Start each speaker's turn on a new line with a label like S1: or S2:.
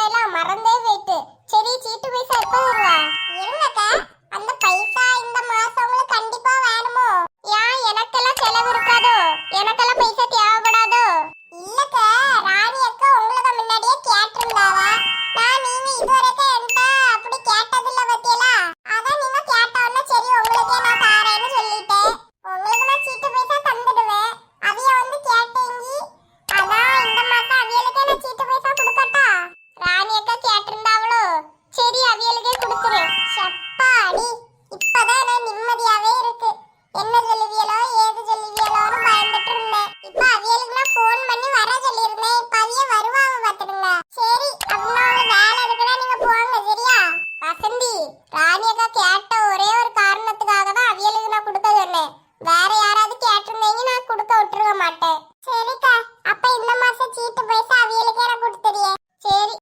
S1: எல்லாம் மறந்தே போயிட்டு. சரி சீட்டு பைசா எப்ப வருவா? இருங்கக்கா, அந்த பைசா இந்த மாசம் உங்களுக்கு கண்டிப்பா வேணுமோ? ஏன் எனக்கெல்லாம் செலவு இருக்காதோ? எனக்கெல்லாம் பைசா